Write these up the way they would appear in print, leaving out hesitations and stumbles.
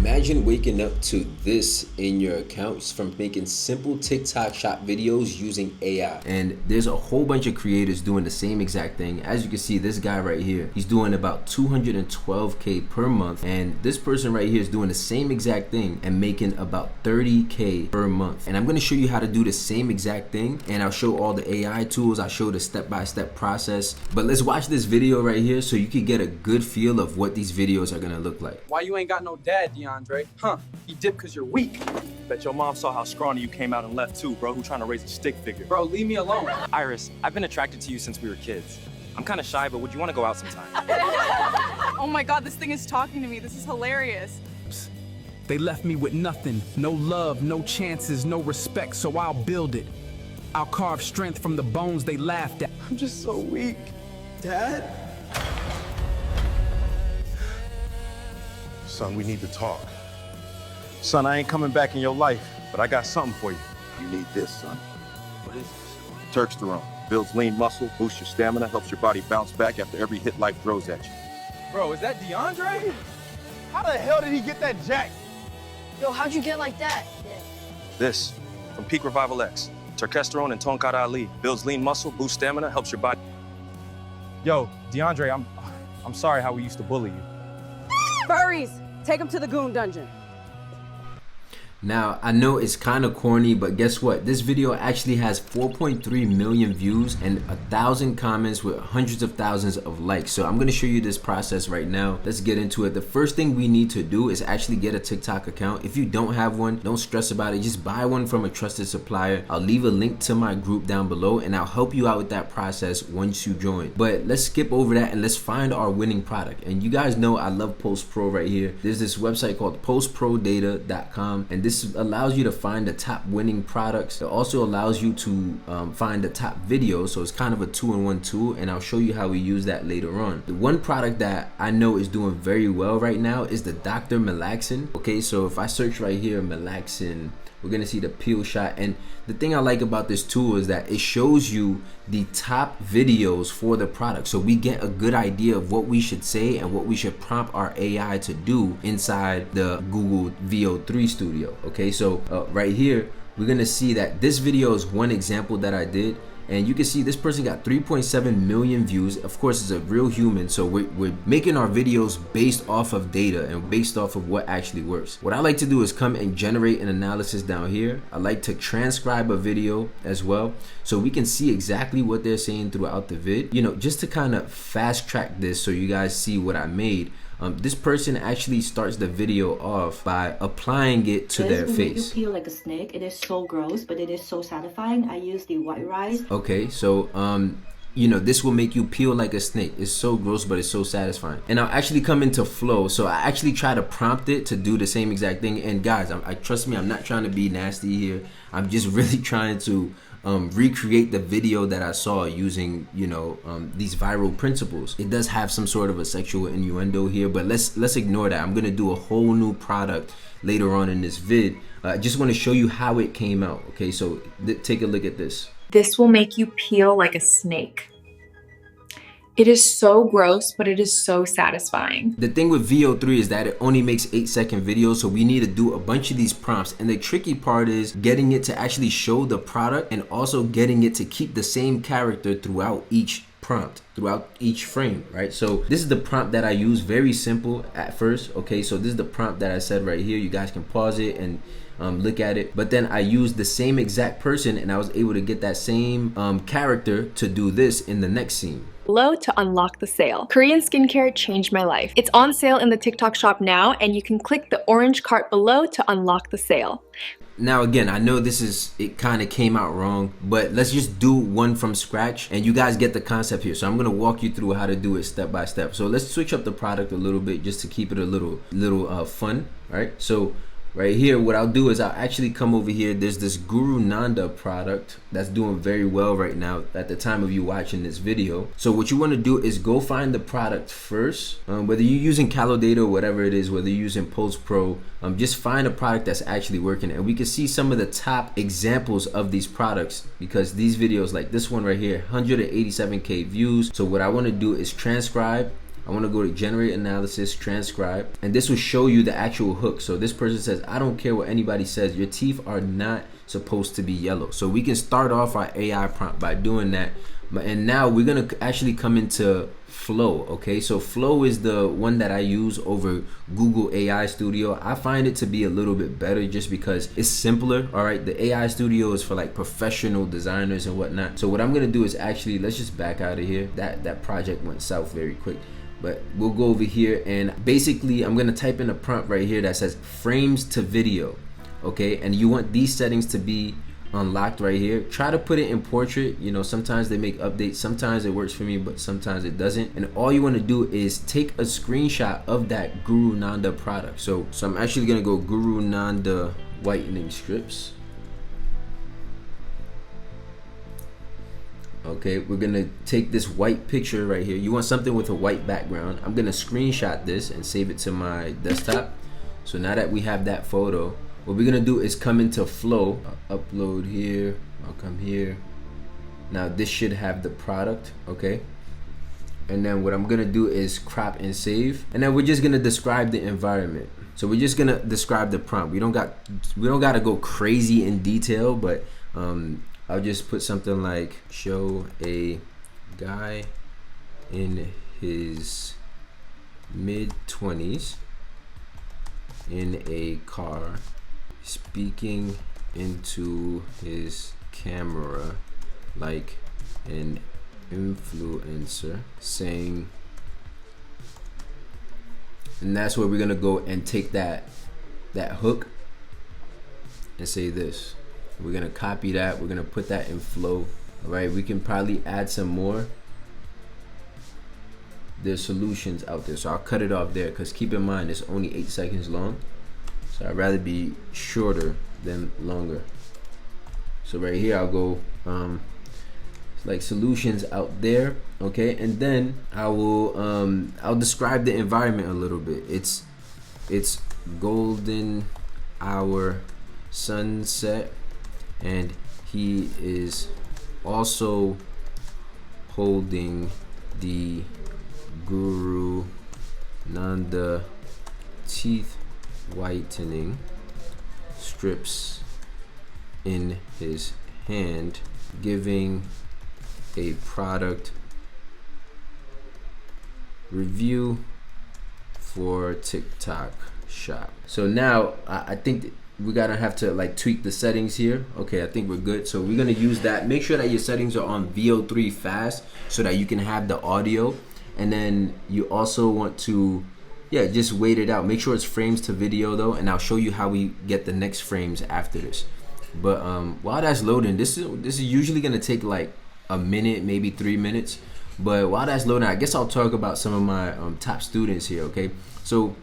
Imagine waking up to this in your accounts from making simple TikTok shop videos using AI. And there's a whole bunch of creators doing the same exact thing. As you can see, this guy right here, he's doing about 212K per month. And this person right here is doing the same exact thing and making about 30K per month. And I'm gonna show you how to do the same exact thing. And I'll show all the AI tools. I'll show the step-by-step process. But let's watch this video right here so you can get a good feel of what these videos are gonna look like. Why you ain't got no dad, DeAndre? Huh? You dipped cause you're weak. Bet your mom saw how scrawny you came out and left too, bro. Who trying to raise a stick figure? Bro, leave me alone. Iris, I've been attracted to you since we were kids. I'm kind of shy, but would you want to go out sometime? Oh my God, this thing is talking to me. This is hilarious. They left me with nothing, no love, no chances, no respect, so I'll build it. I'll carve strength from the bones they laughed at. I'm just so weak. Dad? Son, we need to talk. Son, I ain't coming back in your life, but I got something for you. You need this, son. What is this? Turksterone. Builds lean muscle, boosts your stamina, helps your body bounce back after every hit life throws at you. Bro, is that DeAndre? How the hell did he get that jack? Yo, how'd you get like that? This, from Peak Revival X. Turkesterone and Tonkat Ali. Builds lean muscle, boosts stamina, helps your body. Yo, DeAndre, I'm sorry how we used to bully you. Furries, take them to the goon dungeon. Now, I know it's kind of corny, but guess what? This video actually has 4.3 million views and 1,000 comments with hundreds of thousands of likes. So I'm going to show you this process right now. Let's get into it. The first thing we need to do is actually get a TikTok account. If you don't have one, don't stress about it. Just buy one from a trusted supplier. I'll leave a link to my group down below and I'll help you out with that process once you join. But let's skip over that and let's find our winning product. And you guys know I love Post Pro right here. There's this website called postprodata.com, and this allows you to find the top winning products. It also allows you to find the top videos, so it's kind of a two-in-one tool, and I'll show you how we use that later on. The one product that I know is doing very well right now is the Dr. Malaxin. Okay, so if I search right here, Malaxin, we're gonna see the peel shot. And the thing I like about this tool is that it shows you the top videos for the product, so we get a good idea of what we should say and what we should prompt our AI to do inside the Google VEO3 studio. Okay, so right here we're gonna see that this video is one example that I did, and you can see this person got 3.7 million views. Of course, it's a real human, so we're making our videos based off of data and based off of what actually works. What I like to do is come and generate an analysis down here. I like to transcribe a video as well, so we can see exactly what they're saying throughout the vid. You know, just to kind of fast track this so you guys see what I made. This person actually starts the video off by applying it to their face. You peel like a snake. It is so gross, but it is so satisfying. I use the white rice. Okay, so you know, this will make you peel like a snake. It's so gross, but it's so satisfying. And I'll actually come into flow, so I actually try to prompt it to do the same exact thing. And guys, I trust me, I'm not trying to be nasty here. I'm just really trying to recreate the video that I saw using, you know, these viral principles. It does have some sort of a sexual innuendo here, but let's ignore that. I'm gonna do a whole new product later on in this vid. I just want to show you how it came out. Okay, so take a look at this. This will make you peel like a snake. It is so gross, but it is so satisfying. The thing with VEO3 is that it only makes 8-second videos, so we need to do a bunch of these prompts. And the tricky part is getting it to actually show the product and also getting it to keep the same character throughout each prompt, throughout each frame, right? So this is the prompt that I use, very simple at first. Okay, so this is the prompt that I said right here. You guys can pause it and look at it, but then I used the same exact person and I was able to get that same character to do this in the next scene. Below to unlock the sale. Korean skincare changed my life. It's on sale in the TikTok shop now, and you can click the orange cart below to unlock the sale. Now again, I know it kind of came out wrong, but let's just do one from scratch and you guys get the concept here. So I'm gonna walk you through how to do it step by step. So let's switch up the product a little bit just to keep it a little fun, right? So right here, what I'll do is I'll actually come over here. There's this Guru Nanda product that's doing very well right now at the time of you watching this video. So what you want to do is go find the product first, whether you're using Calodata or whatever it is, whether you're using Post Pro, just find a product that's actually working. And we can see some of the top examples of these products because these videos, like this one right here, 187K views. So what I want to do is transcribe I want to go to generate analysis, transcribe, and this will show you the actual hook. So this person says, I don't care what anybody says, your teeth are not supposed to be yellow. So we can start off our AI prompt by doing that. And now we're gonna actually come into Flow. Okay, so Flow is the one that I use over Google AI Studio. I find it to be a little bit better just because it's simpler. All right, the AI Studio is for like professional designers and whatnot. So what I'm gonna do is actually, let's just back out of here. That project went south very quick. But we'll go over here and basically I'm gonna type in a prompt right here that says frames to video. Okay, and you want these settings to be unlocked right here. Try to put it in portrait. You know, sometimes they make updates, sometimes it works for me, but sometimes it doesn't. And all you want to do is take a screenshot of that Guru Nanda product. So I'm actually gonna go Guru Nanda whitening strips. Okay, we're gonna take this white picture right here. You want something with a white background. I'm gonna screenshot this and save it to my desktop. So now that we have that photo, what we're gonna do is come into Flow. I'll upload here, I'll come here. Now this should have the product, okay? And then what I'm gonna do is crop and save. And then we're just gonna describe the environment. So we're just gonna describe the prompt. We don't gotta go crazy in detail, but I'll just put something like, show a guy in his mid-20s in a car speaking into his camera like an influencer, saying, and that's where we're gonna go and take that hook and say this. We're gonna copy that, we're gonna put that in Flow. All right, we can probably add some more. There's solutions out there, so I'll cut it off there because keep in mind it's only 8 seconds long. So I'd rather be shorter than longer. So right here I'll go like solutions out there, okay? And then I will I'll describe the environment a little bit. It's golden hour sunset, and he is also holding the Guru Nanda teeth whitening strips in his hand, giving a product review for TikTok shop. So now I think we gotta have to like tweak the settings here. Okay, I think we're good. So we're gonna use that. Make sure that your settings are on VEO3 fast so that you can have the audio. And then you also want to, yeah, just wait it out. Make sure it's frames to video though, and I'll show you how we get the next frames after this. But while that's loading, this is usually gonna take like a minute, maybe 3 minutes. But while that's loading, I guess I'll talk about some of my top students here, okay? So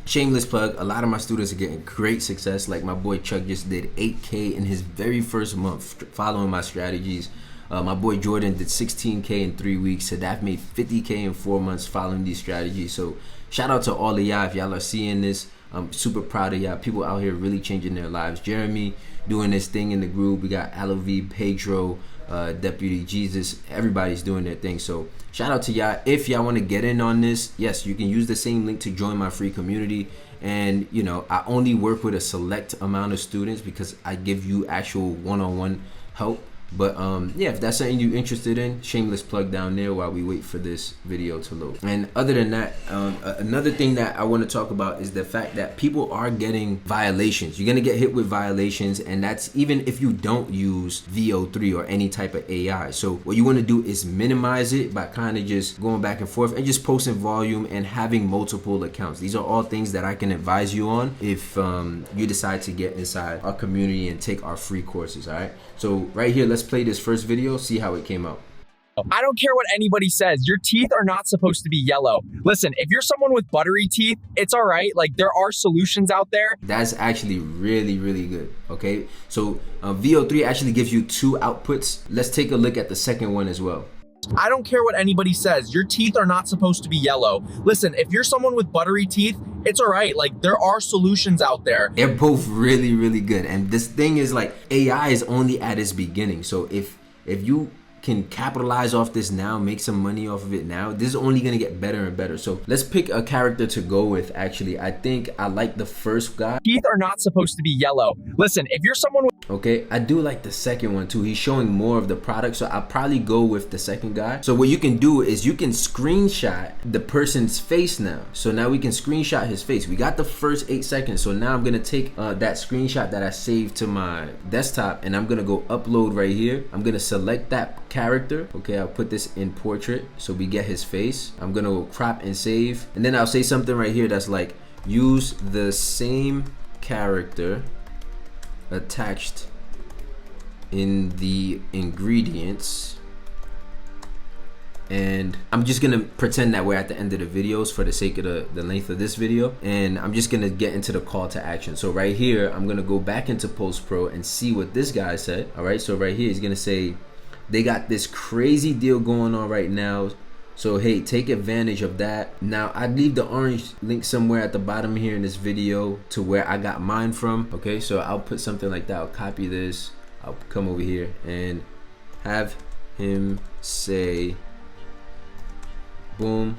shameless plug, a lot of my students are getting great success. Like my boy Chuck just did 8K in his very first month following my strategies. My boy Jordan did 16K in 3 weeks. Sadaf made 50K in 4 months following these strategies. So shout out to all of y'all. If y'all are seeing this, I'm super proud of y'all. People out here really changing their lives. Jeremy doing this thing in the group. We got Alavi, Pedro, Deputy Jesus. Everybody's doing their thing. So shout out to y'all. If y'all want to get in on this, yes, you can use the same link to join my free community. And you know, I only work with a select amount of students because I give you actual one-on-one help. But yeah, if that's something you're interested in, shameless plug down there while we wait for this video to load. And other than that, another thing that I want to talk about is the fact that people are getting violations. You're gonna get hit with violations, and that's even if you don't use VEO3 or any type of AI. So what you want to do is minimize it by kind of just going back and forth and just posting volume and having multiple accounts. These are all things that I can advise you on if you decide to get inside our community and take our free courses. All right, so right here, let's play this first video, see how it came out. I don't care what anybody says. Your teeth are not supposed to be yellow. Listen, if you're someone with buttery teeth, it's all right. Like, there are solutions out there. That's actually really, really good. Okay, so VEO3 actually gives you 2 outputs. Let's take a look at the second one as well. I don't care what anybody says. Your teeth are not supposed to be yellow. Listen, if you're someone with buttery teeth, it's all right. Like, there are solutions out there. They're both really, really good. And this thing is like, AI is only at its beginning. So if you can capitalize off this now, make some money off of it now. This is only gonna get better and better. So let's pick a character to go with. Actually, I think I like the first guy. Teeth are not supposed to be yellow. Listen, if you're someone with Okay, I do like the second one too. He's showing more of the product, so I'll probably go with the second guy. So what you can do is you can screenshot the person's face now. So now we can screenshot his face. We got the first 8 seconds. So now I'm gonna take that screenshot that I saved to my desktop, and I'm gonna go upload right here. I'm gonna select that character. Okay, I'll put this in portrait so we get his face. I'm gonna go crop and save, and then I'll say something right here that's like, use the same character attached in the ingredients. And I'm just gonna pretend that we're at the end of the videos for the sake of the length of this video, and I'm just gonna get into the call to action. So right here, I'm gonna go back into Post Pro and see what this guy said. All right, so right here he's gonna say they got this crazy deal going on right now, so hey, take advantage of that. Now I'd leave the orange link somewhere at the bottom here in this video to where I got mine from. Okay, so I'll put something like that. I'll copy this, I'll come over here and have him say, boom,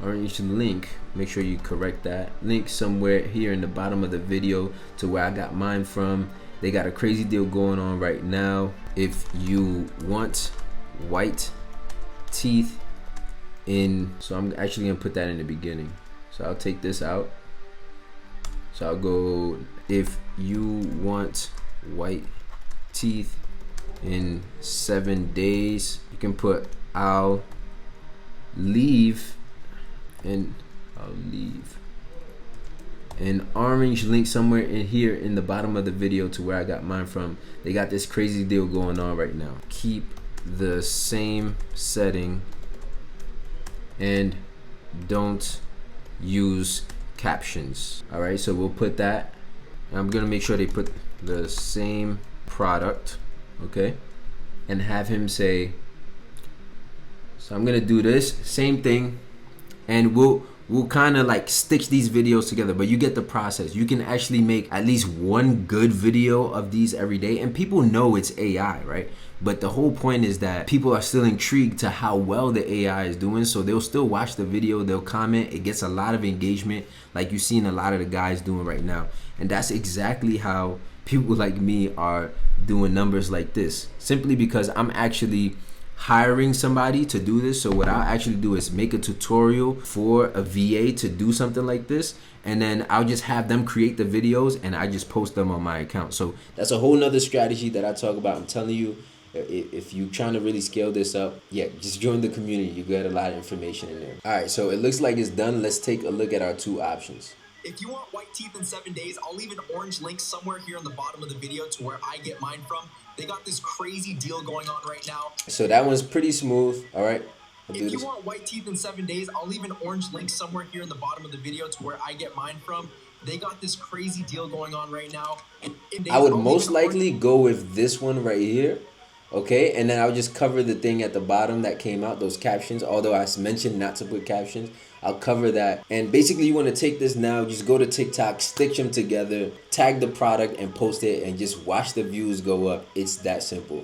orange link. Make sure you correct that link somewhere here in the bottom of the video to where I got mine from. They got a crazy deal going on right now. If you want white teeth in, so I'm actually gonna put that in the beginning, so I'll take this out. So I'll go, if you want white teeth in 7 days, you can put I'll leave, and I'll leave an orange link somewhere in here in the bottom of the video to where I got mine from. They got this crazy deal going on right now. Keep the same setting and don't use captions. All right, so we'll put that. I'm gonna make sure they put the same product, okay, and have him say, so I'm gonna do this same thing, and we'll kind of like stitch these videos together, but you get the process. You can actually make at least one good video of these every day, and people know it's AI, right? But the whole point is that people are still intrigued to how well the AI is doing, so they'll still watch the video, they'll comment. It gets a lot of engagement, like you've seen a lot of the guys doing right now. And that's exactly how people like me are doing numbers like this, simply because I'm actually hiring somebody to do this. So what I'll actually do is make a tutorial for a VA to do something like this, and then I'll just have them create the videos and I just post them on my account. So that's a whole nother strategy that I talk about. I'm telling you, if you're trying to really scale this up, yeah, just join the community. You get a lot of information in there. All right, so it looks like it's done. Let's take a look at our two options. If you want white teeth in 7 days, I'll leave an orange link somewhere here in the bottom of the video to where I get mine from. They got this crazy deal going on right now. So that one's pretty smooth. All right. If you want white teeth in 7 days, I'll leave an orange link somewhere here in the bottom of the video to where I get mine from. They got this crazy deal going on right now. I would most likely go with this one right here. Okay, and then I'll just cover the thing at the bottom that came out, those captions, although I mentioned not to put captions. I'll cover that. And basically you want to take this now, just go to TikTok, stitch them together, tag the product and post it, and just watch the views go up. It's that simple.